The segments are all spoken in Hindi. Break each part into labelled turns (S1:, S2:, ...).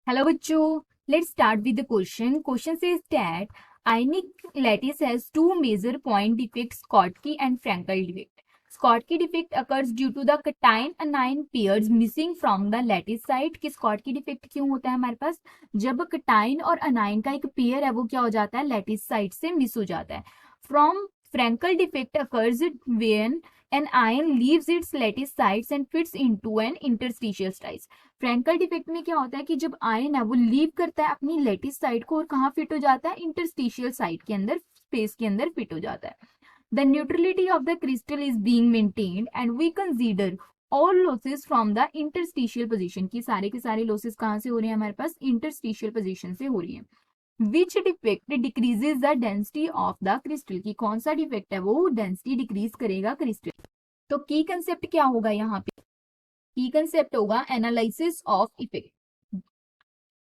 S1: Hello, bachcho. Let's start with the question. Question says that ionic lattice has two major point defects, Schottky and Frankel defect. Schottky defect occurs due to the cation anion pairs missing from the lattice site. कि Schottky defect क्यों होता है हमारे पास? जब cation और anion का एक पेयर है वो क्या हो जाता है, lattice site से मिस हो जाता है. From Frankel defect occurs when an ion leaves its lattice sites and fits into an interstitial slice. Frenkel defect में क्या होता है कि जब आयन है वो लीव करता है अपनी लेटिस साइड को और कहाँ फिट हो जाता है, इंटरस्टिशियल साइड के अंदर, स्पेस के अंदर फिट हो जाता है. The neutrality of the crystal is being maintained and we consider all losses from the interstitial position. की सारे के सारे लॉसेस कहाँ से हो रहे हैं हमारे पास, इंटरस्टिशियल पोजीशन से हो रही है. Which defect decreases the density of the crystal. की कौन सा डिफेक्ट है वो डेंसिटी डिक्रीज करेगा क्रिस्टल. तो की कंसेप्ट क्या होगा यहाँ पे, की कंसेप्ट होगा एनालिसिस ऑफ इफेक्ट.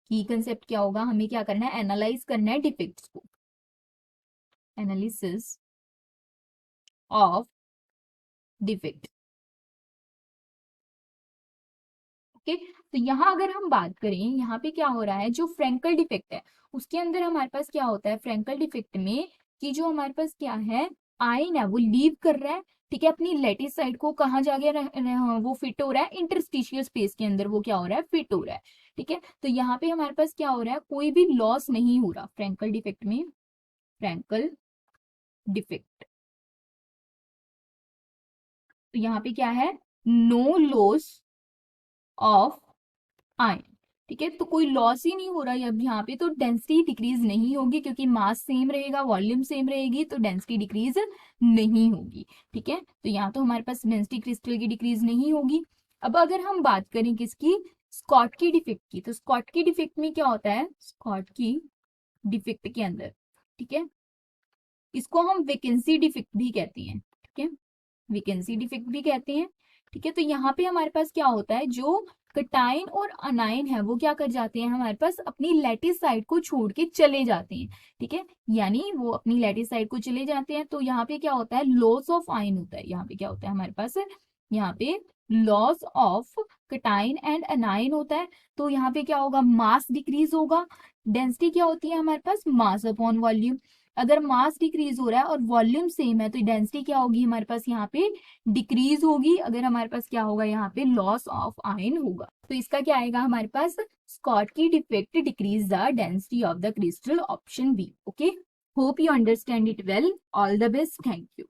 S1: की कंसेप्ट क्या होगा, हमें क्या करना है, एनालाइज करना है डिफेक्ट्स को. Analysis of defect. ओके, तो यहाँ अगर हम बात करें, यहाँ पे क्या हो रहा है, जो फ्रैंकल डिफेक्ट है उसके अंदर हमारे पास क्या होता है, फ्रैंकल डिफेक्ट में कि जो हमारे पास क्या है, आयन है वो लीव कर रहा है, ठीक है, अपनी लेटिस साइड को कहाँ जाके वो फिट हो रहा है, इंटरस्टिशियल स्पेस के अंदर वो क्या हो रहा है, फिट हो रहा है. ठीक है, तो यहाँ पे हमारे पास क्या हो रहा है, कोई भी लॉस नहीं हो रहा फ्रैंकल डिफेक्ट में. फ्रैंकल डिफेक्ट, तो यहाँ पे क्या है, नो लॉस ऑफ आयन. ठीक है, तो कोई लॉस ही नहीं हो रहा है अब यहाँ पे, तो डेंसिटी डिक्रीज नहीं होगी क्योंकि मास सेम रहेगा, वॉल्यूम सेम रहेगी, तो डेंसिटी डिक्रीज नहीं होगी. ठीक है, तो यहाँ तो हमारे पास डेंसिटी क्रिस्टल की डिक्रीज नहीं होगी. अब अगर हम बात करें किसकी, स्कॉटकी डिफेक्ट की, तो स्कॉटकी डिफेक्ट में क्या होता है, स्कॉटकी डिफेक्ट के अंदर, ठीक है, इसको हम वैकेंसी डिफेक्ट भी कहते हैं. ठीक है, वैकेंसी डिफेक्ट भी कहते हैं. ठीक है, तो यहाँ पे हमारे पास क्या होता है, जो कटाइन और अनाइन है वो क्या कर जाते हैं हमारे पास, अपनी लैटिस साइड को छोड़ के चले जाते हैं. ठीक है, यानी वो अपनी लैटिस साइड को चले जाते हैं, तो यहाँ पे क्या होता है, लॉस ऑफ आयन होता है. यहाँ पे क्या होता है हमारे पास, यहाँ पे लॉस ऑफ कटाइन एंड अनाइन होता है. तो यहाँ पे क्या होगा, मास डिक्रीज होगा. डेंसिटी क्या होती है हमारे पास, मास अपॉन वॉल्यूम. अगर मास डिक्रीज हो रहा है और वॉल्यूम सेम है तो डेंसिटी क्या होगी हमारे पास, यहाँ पे डिक्रीज होगी. अगर हमारे पास क्या होगा, यहाँ पे लॉस ऑफ आयन होगा. तो इसका क्या आएगा हमारे पास, Schottky defect decrease the density of the crystal, option B. Okay, hope you understand it well. All the best, thank you.